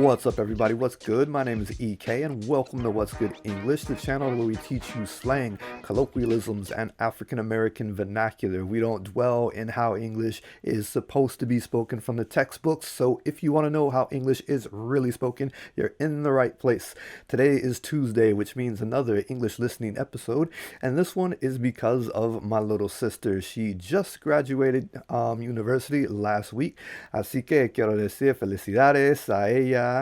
What's up, everybody? What's good? My name is EK, and welcome to What's Good English, the channel where we teach you slang, colloquialisms, and African American vernacular. We don't dwell in how English is supposed to be spoken from the textbooks, so if you want to know how English is really spoken, you're in the right place. Today is Tuesday, which means another English listening episode, and this one is because of my little sister. She just graduated university last week, así que quiero decir felicidades a ella.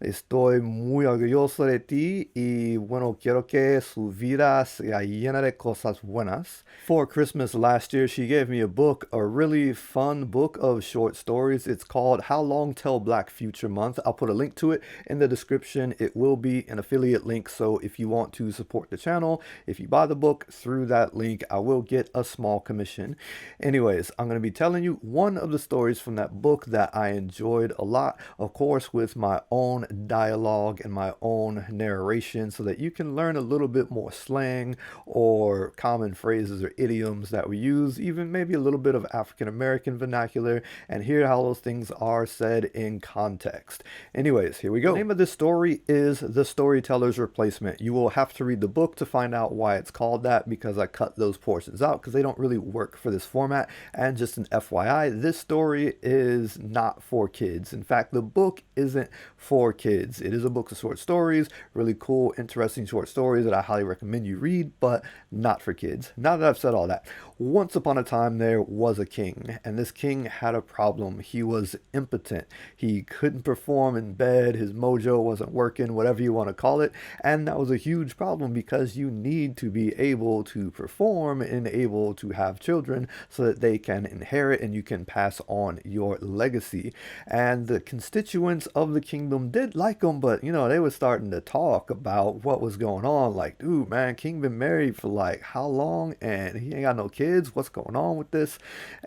Estoy muy orgulloso de ti y bueno, quiero que su vida sea llena de cosas buenas. For Christmas last year, she gave me a book, a really fun book of short stories. It's called How Long Till Black Future Month. I'll put a link to it in the description. It will be an affiliate link, so if you want to support the channel, if you buy the book through that link, I will get a small commission. Anyways, I'm going to be telling you one of the stories from that book that I enjoyed a lot, of course, with my own dialogue and my own narration, so that you can learn a little bit more slang or common phrases or idioms that we use, even maybe a little bit of African American vernacular, and hear how those things are said in context. Anyways, here we go. The name of this story is The Storyteller's Replacement. You will have to read the book to find out why it's called that, because I cut those portions out because they don't really work for this format. And just an FYI, this story is not for kids. In fact, the book isn't for kids. It is a book of short stories, really cool, interesting short stories that I highly recommend you read, but not for kids. Now that I've said all that, once upon a time there was a king, and this king had a problem. He was impotent. He couldn't perform in bed. His mojo wasn't working, whatever you want to call it. And that was a huge problem because you need to be able to perform and able to have children so that they can inherit and you can pass on your legacy. And the constituents of the kingdom did like him, but they were starting to talk about what was going on. Like, dude, man, king been married for like how long, and he ain't got no kids. What's going on with this?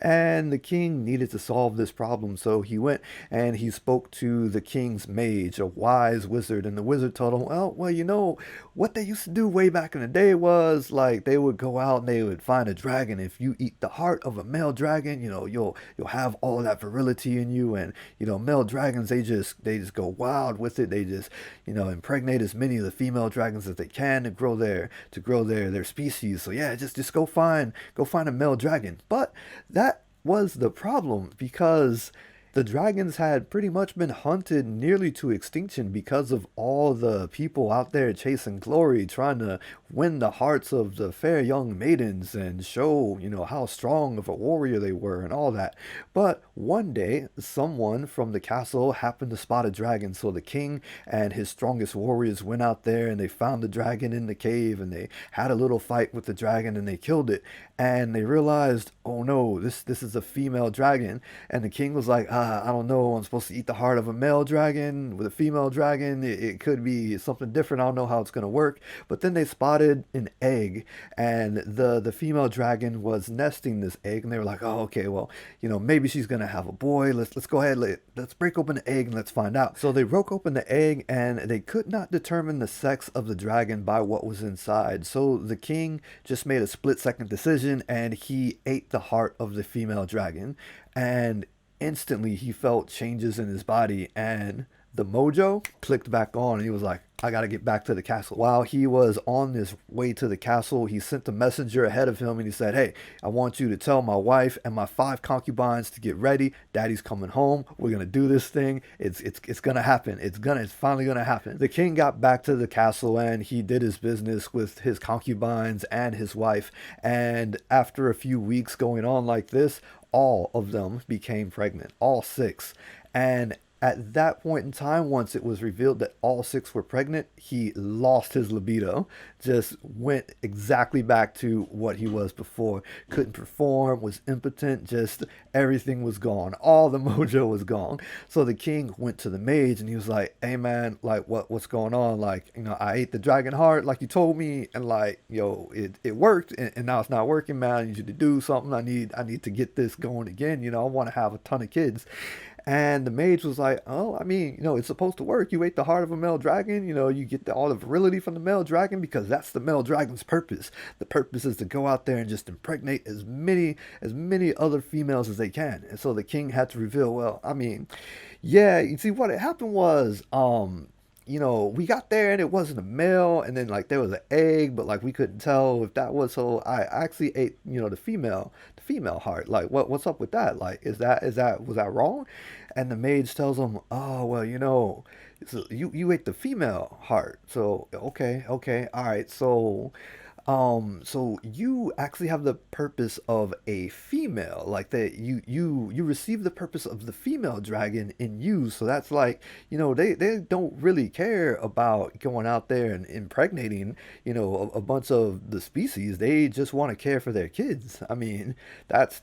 And the king needed to solve this problem, so he went and he spoke to the king's mage, a wise wizard, and the wizard told him, well, what they used to do way back in the day was like they would go out and they would find a dragon. If you eat the heart of a male dragon, you'll have all that virility in you. And male dragons, they just go wild with it. They just impregnate as many of the female dragons as they can to grow their species. So yeah, just go find a male dragon. But that was the problem, because the dragons had pretty much been hunted nearly to extinction because of all the people out there chasing glory, trying to win the hearts of the fair young maidens and show, how strong of a warrior they were and all that. But one day, someone from the castle happened to spot a dragon, so the king and his strongest warriors went out there and they found the dragon in the cave, and they had a little fight with the dragon and they killed it. And they realized, oh no, this is a female dragon. And the king was like, I don't know, I'm supposed to eat the heart of a male dragon with a female dragon. It could be something different. I don't know how it's going to work. But then they spotted an egg, and the female dragon was nesting this egg, and they were like, oh, okay, well, maybe she's going to have a boy. Let's go ahead. Let's break open the egg and let's find out. So they broke open the egg, and they could not determine the sex of the dragon by what was inside. So the king just made a split-second decision, and he ate the heart of the female dragon, and instantly he felt changes in his body, and the mojo clicked back on, and he was like, I gotta get back to the castle. While he was on his way to the castle, he sent a messenger ahead of him, and he said, hey, I want you to tell my wife and my 5 concubines to get ready. Daddy's coming home. We're gonna do this thing. It's gonna happen. It's finally gonna happen. The king got back to the castle, and he did his business with his concubines and his wife. And after a few weeks going on like this, all of them became pregnant, all 6. And at that point in time, once it was revealed that all 6 were pregnant, he lost his libido, just went exactly back to what he was before. Couldn't perform, was impotent, just everything was gone. All the mojo was gone. So the king went to the mage, and he was like, hey man, like what's going on? Like, I ate the dragon heart like you told me, and like, it worked, and now it's not working, man. I need you to do something. I need to get this going again. I want to have a ton of kids. And the mage was like, oh, I mean, it's supposed to work. You ate the heart of a male dragon, you get all the virility from the male dragon because that's the male dragon's purpose. The purpose is to go out there and just impregnate as many other females as they can. And so the king had to reveal, well, I mean, yeah, you see what had happened was, we got there and it wasn't a male, and then like there was an egg, but like we couldn't tell if that was. So I actually ate, the female heart. Like what's up with that? Like was that wrong? And the mage tells him, oh well, so you ate the female heart. So okay, all right. So you actually have the purpose of a female, like that you receive the purpose of the female dragon in you. So that's like, they don't really care about going out there and impregnating, a bunch of the species. They just want to care for their kids. I mean, that's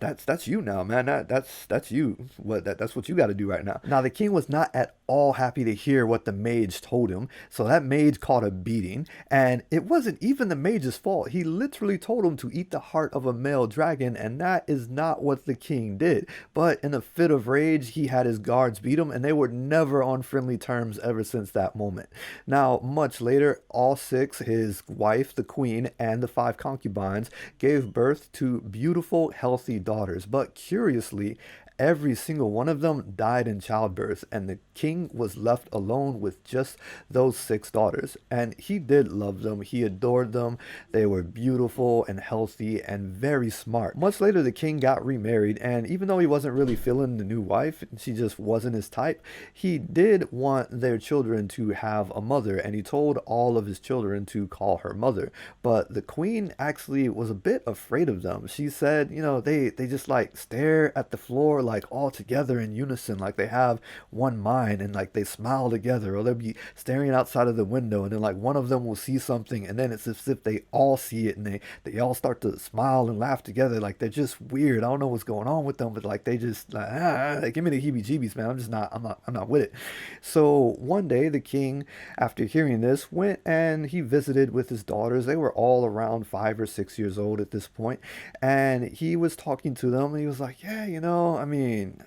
you now, man. That's you. That's what you got to do right now. Now the king was not at all happy to hear what the mage told him. So that mage caught a beating, and it wasn't even the mage's fault. He literally told him to eat the heart of a male dragon, and that is not what the king did. But in a fit of rage, he had his guards beat him, and they were never on friendly terms ever since that moment. Now, much later, all six, his wife, the queen, and the five concubines, gave birth to beautiful, healthy daughters. But curiously, every single one of them died in childbirth, and the king was left alone with just those six daughters. And he did love them, he adored them. They were beautiful and healthy and very smart. Much later, the king got remarried, and even though he wasn't really feeling the new wife, she just wasn't his type, he did want their children to have a mother, and he told all of his children to call her mother. But the queen actually was a bit afraid of them. She said, they just like stare at the floor like all together in unison, like they have one mind, and like they smile together, or they'll be staring outside of the window, and then like one of them will see something, and then it's as if they all see it, and they all start to smile and laugh together. Like they're just weird. I don't know what's going on with them, but like they just like, give me the heebie-jeebies, man. I'm not with it. So one day the king, after hearing this, went and he visited with his daughters. They were all around 5 or 6 years old at this point, and he was talking to them, and he was like, yeah, I mean,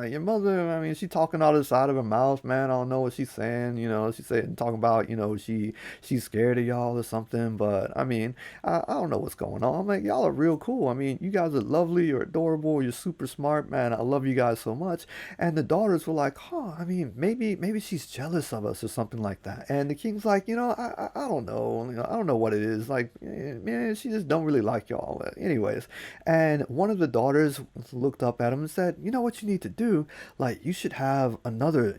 your mother, I mean, she talking out of the side of her mouth, man. I don't know what she's saying. She's saying, talking about, she's scared of y'all or something. But I mean, I don't know what's going on. I'm like, y'all are real cool. I mean, you guys are lovely. You're adorable. You're super smart, man. I love you guys so much. And the daughters were like, I mean, maybe she's jealous of us or something like that. And the king's like, I don't know. I don't know what it is. Like, man, she just don't really like y'all. Anyways, and one of the daughters looked up at him and said, you know what you need to do? Like, you should have another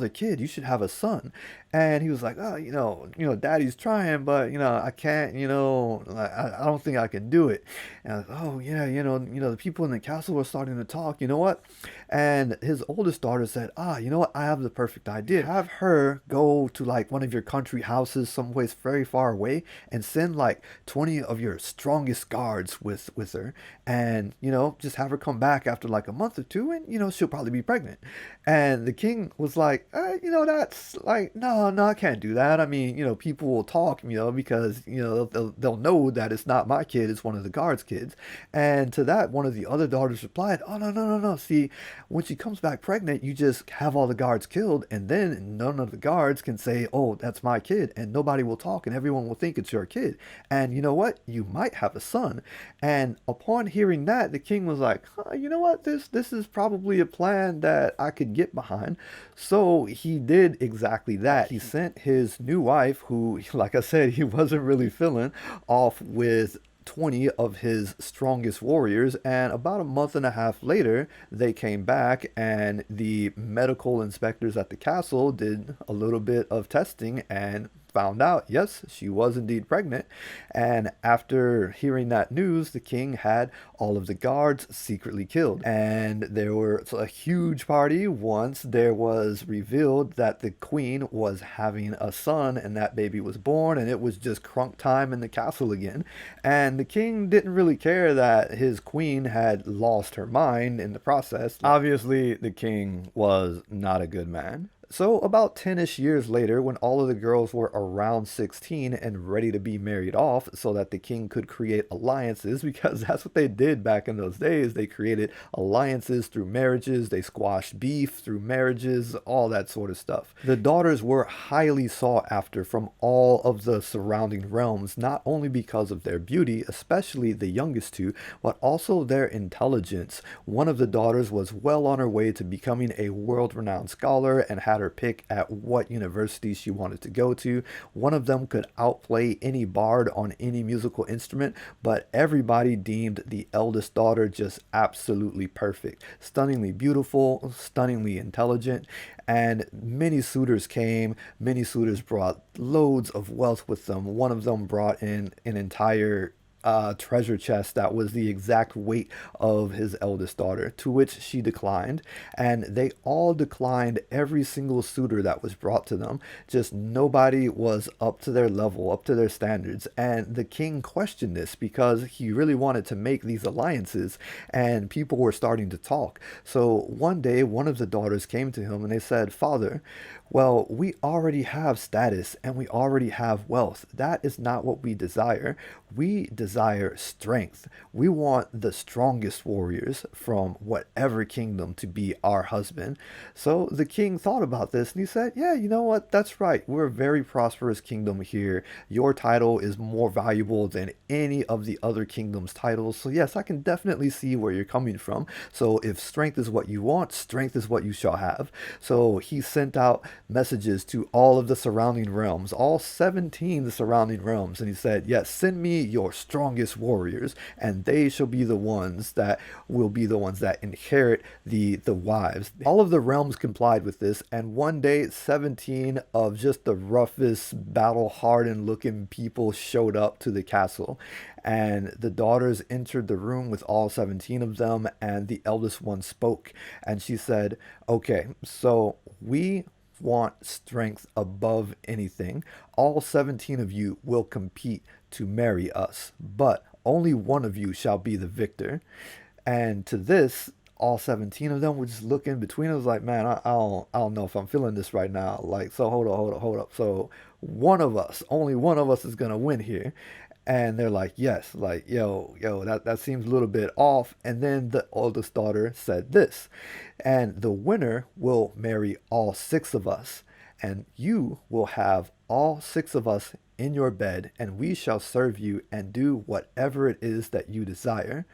kid. You should have a son. And he was like, oh, daddy's trying, but, I can't, I don't think I can do it. And I was like, oh, yeah, the people in the castle are starting to talk. You know what? And his oldest daughter said, you know what? I have the perfect idea. Have her go to like one of your country houses someplace very far away and send like 20 of your strongest guards with her, and just have her come back after like a month or two, and she'll probably be pregnant. And the king was like, that's like, no, I can't do that. I mean, people will talk, because they'll know that it's not my kid, it's one of the guards kids. And to that, one of the other daughters replied, oh, no, see, when she comes back pregnant, you just have all the guards killed, and then none of the guards can say, oh, that's my kid, and nobody will talk, and everyone will think it's your kid. And you know what? You might have a son. And upon hearing that, the king was like, you know what? This is probably a plan that I could get behind. So he did exactly that. He sent his new wife, who, like I said, he wasn't really feeling, off with 20 of his strongest warriors, and about a month and a half later they came back, and the medical inspectors at the castle did a little bit of testing and found out, yes, she was indeed pregnant. And after hearing that news, the king had all of the guards secretly killed. And there was a huge party once there was revealed that the queen was having a son, and that baby was born, and it was just crunk time in the castle again. And the king didn't really care that his queen had lost her mind in the process. Obviously, the king was not a good man. So, about 10-ish years later, when all of the girls were around 16 and ready to be married off so that the king could create alliances, because that's what they did back in those days. They created alliances through marriages, they squashed beef through marriages, all that sort of stuff. The daughters were highly sought after from all of the surrounding realms, not only because of their beauty, especially the youngest two, but also their intelligence. One of the daughters was well on her way to becoming a world-renowned scholar and had her pick at what university she wanted to go to. One of them could outplay any bard on any musical instrument, but everybody deemed the eldest daughter just absolutely perfect. Stunningly beautiful, stunningly intelligent, and many suitors came. Many suitors brought loads of wealth with them. One of them brought in an entire treasure chest that was the exact weight of his eldest daughter, to which she declined. And they all declined every single suitor that was brought to them. Just nobody was up to their level, up to their standards. And the king questioned this because he really wanted to make these alliances, and people were starting to talk. So one day, one of the daughters came to him and they said, "Father, well, we already have status and we already have wealth. That is not what we desire. We desire strength. We want the strongest warriors from whatever kingdom to be our husband." So the king thought about this and he said, "Yeah, you know what? That's right. We're a very prosperous kingdom here. Your title is more valuable than any of the other kingdoms' titles. So yes, I can definitely see where you're coming from. So if strength is what you want, strength is what you shall have." So he sent out messages to all of the surrounding realms, all 17 the surrounding realms, and he said, "Yes, send me your strongest warriors, and they shall be the ones that will be the ones that inherit the wives." All of the realms complied with this, and one day 17 of just the roughest, battle-hardened looking people showed up to the castle, and the daughters entered the room with all 17 of them, and the eldest one spoke, and she said, "Okay, so we want strength above anything. All 17 of you will compete to marry us, but only one of you shall be the victor." And to this, all 17 of them were just looking between us like, "Man, I don't know if I'm feeling this right now." Like, so hold up. So one of us, only one of us is gonna win here. And they're like, "Yes," like, yo, that seems a little bit off. And then the oldest daughter said this, "And the winner will marry all six of us, and you will have all six of us in your bed, and we shall serve you and do whatever it is that you desire,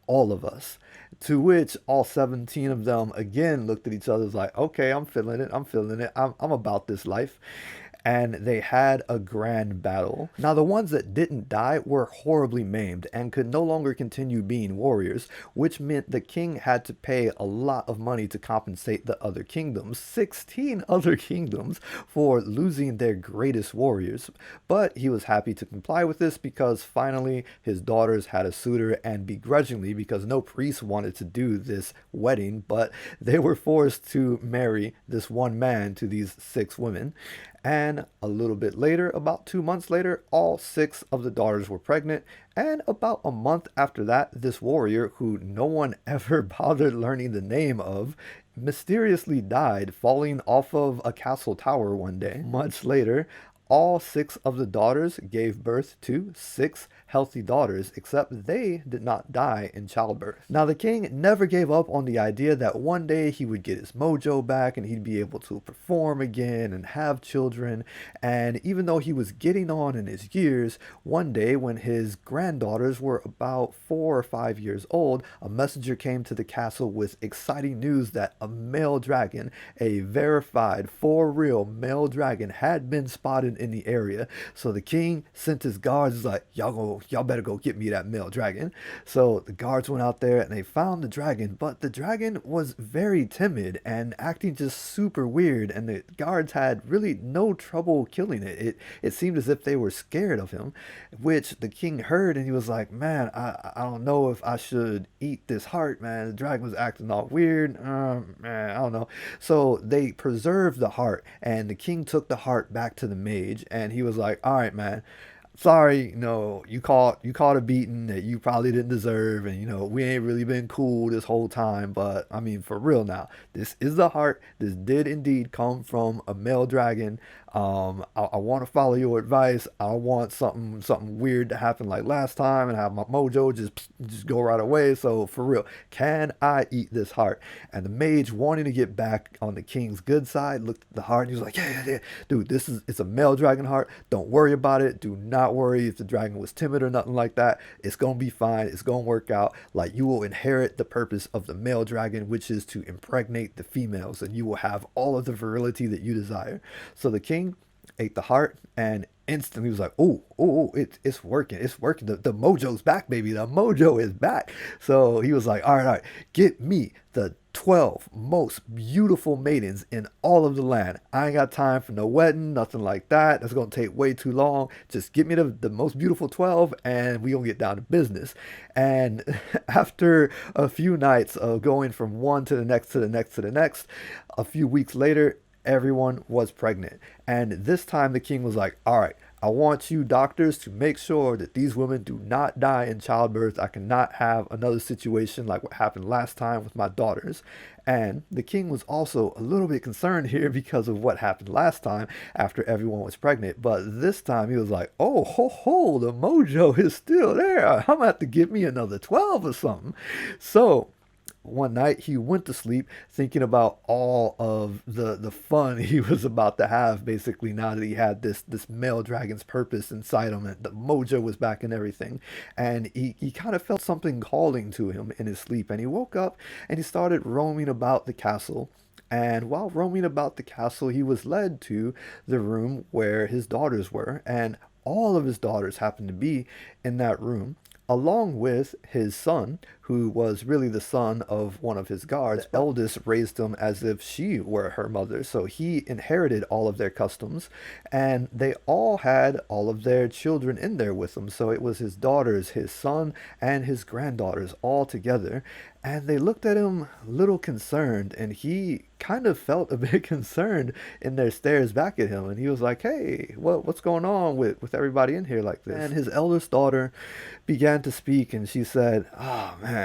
all of us." To which all 17 of them again looked at each other like, "Okay, I'm feeling it. I'm about this life." And they had a grand battle. Now, the ones that didn't die were horribly maimed and could no longer continue being warriors, which meant the king had to pay a lot of money to compensate the other kingdoms, 16 other kingdoms, for losing their greatest warriors. But he was happy to comply with this because finally his daughters had a suitor, and begrudgingly, because no priest wanted to do this wedding, but they were forced to marry this one man to these six women. And a little bit later, about 2 months later, all six of the daughters were pregnant. And about a month after that, this warrior, who no one ever bothered learning the name of, mysteriously died falling off of a castle tower one day. Much later, all six of the daughters gave birth to six healthy daughters, except they did not die in childbirth. Now, the king never gave up on the idea that one day he would get his mojo back and he'd be able to perform again and have children. And even though he was getting on in his years, one day when his granddaughters were about 4 or 5 years old, a messenger came to the castle with exciting news that a male dragon, a verified, for real male dragon, had been spotted in the area. So the king sent his guards, like, y'all better go get me that male dragon. So the guards went out there and they found the dragon, but the dragon was very timid and acting just super weird, and the guards had really no trouble killing it. It seemed as if they were scared of him, which the king heard, and he was like, "Man, I don't know if I should eat this heart, man. The dragon was acting all weird. Man, I don't know." So they preserved the heart, and the king took the heart back to the mage, and he was like, "All right, man, sorry, you caught a beating that you probably didn't deserve, and we ain't really been cool this whole time. But I mean, for real now, this is the heart. This did indeed come from a male dragon. I want to follow your advice. I want something weird to happen like last time, and have my mojo just go right away. So for real, can I eat this heart? And the mage, wanting to get back on the king's good side, looked at the heart and he was like, yeah, dude, it's a male dragon heart. Don't worry about it. Do not worry if the dragon was timid or nothing like that. It's gonna be fine. It's gonna work out. Like, you will inherit the purpose of the male dragon, which is to impregnate the females, and you will have all of the virility that you desire. So the king ate the heart, and instantly was like, oh, it's working. It's working. The mojo's back, baby. The mojo is back. So he was like, all right, get me the 12 most beautiful maidens in all of the land. I ain't got time for no wedding, nothing like that. That's going to take way too long. Just get me the most beautiful 12, and we going to get down to business. And after a few nights of going from one to the next, to the next, to the next, a few weeks later, everyone was pregnant. And this time the king was like, all right, I want you doctors to make sure that these women do not die in childbirth. I cannot have another situation like what happened last time with my daughters. And the king was also a little bit concerned here because of what happened last time after everyone was pregnant. But this time he was like, oh, ho, the mojo is still there. I'm going to have to give me another 12 or something. So one night he went to sleep thinking about all of the fun he was about to have, basically, now that he had this male dragon's purpose inside him and the mojo was back and everything. And he kind of felt something calling to him in his sleep, and he woke up and he started roaming about the castle. And while roaming about the castle, he was led to the room where his daughters were, and all of his daughters happened to be in that room, along with his son, who was really the son of one of his guards. The eldest raised him as if she were her mother, so he inherited all of their customs, and they all had all of their children in there with them. So it was his daughters, his son, and his granddaughters all together, and they looked at him a little concerned, and he kind of felt a bit concerned in their stares back at him, and he was like, hey, what's going on with everybody in here like this? And his eldest daughter began to speak, and she said, oh man,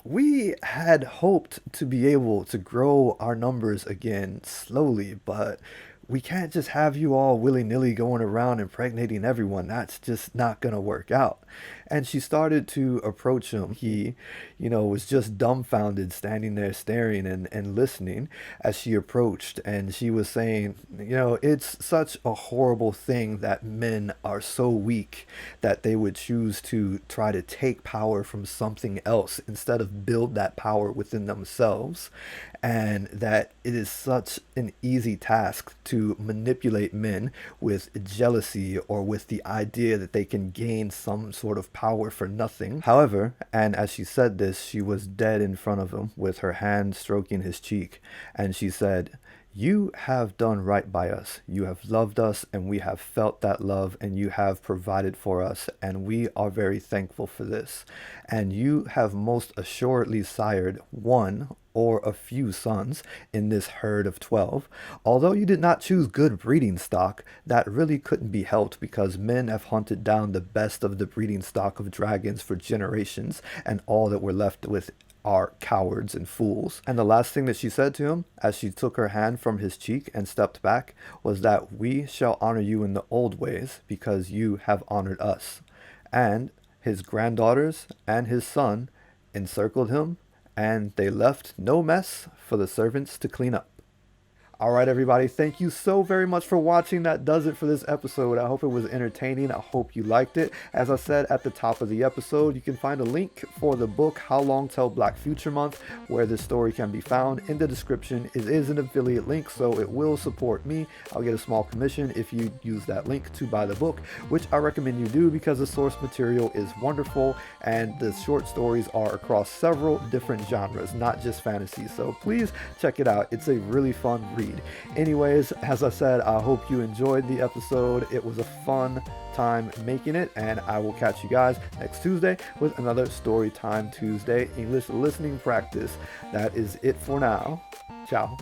we had hoped to be able to grow our numbers again slowly, but we can't just have you all willy-nilly going around impregnating everyone. That's just not gonna work out. And she started to approach him. He, was just dumbfounded, standing there staring and listening as she approached. And she was saying, it's such a horrible thing that men are so weak that they would choose to try to take power from something else instead of build that power within themselves. And that it is such an easy task to manipulate men with jealousy or with the idea that they can gain some sort of power for nothing. However, and as she said this, she was dead in front of him with her hand stroking his cheek, and she said, you have done right by us. You have loved us, and we have felt that love, and you have provided for us, and we are very thankful for this. And you have most assuredly sired one or a few sons in this herd of 12. Although you did not choose good breeding stock, that really couldn't be helped because men have hunted down the best of the breeding stock of dragons for generations, and all that we're left with are cowards and fools. And the last thing that she said to him, as she took her hand from his cheek and stepped back, was that we shall honor you in the old ways because you have honored us. And his granddaughters and his son encircled him, and they left no mess for the servants to clean up. Alright everybody, thank you so very much for watching. That does it for this episode. I hope it was entertaining. I hope you liked it. As I said at the top of the episode, you can find a link for the book How Long Till Black Future Month, where this story can be found in the description. It is an affiliate link, so it will support me. I'll get a small commission if you use that link to buy the book, which I recommend you do because the source material is wonderful and the short stories are across several different genres, not just fantasy. So please check it out. It's a really fun read. Anyways, as I said, I hope you enjoyed the episode. It was a fun time making it, and I will catch you guys next Tuesday with another Story Time Tuesday English listening practice. That is it for now. Ciao.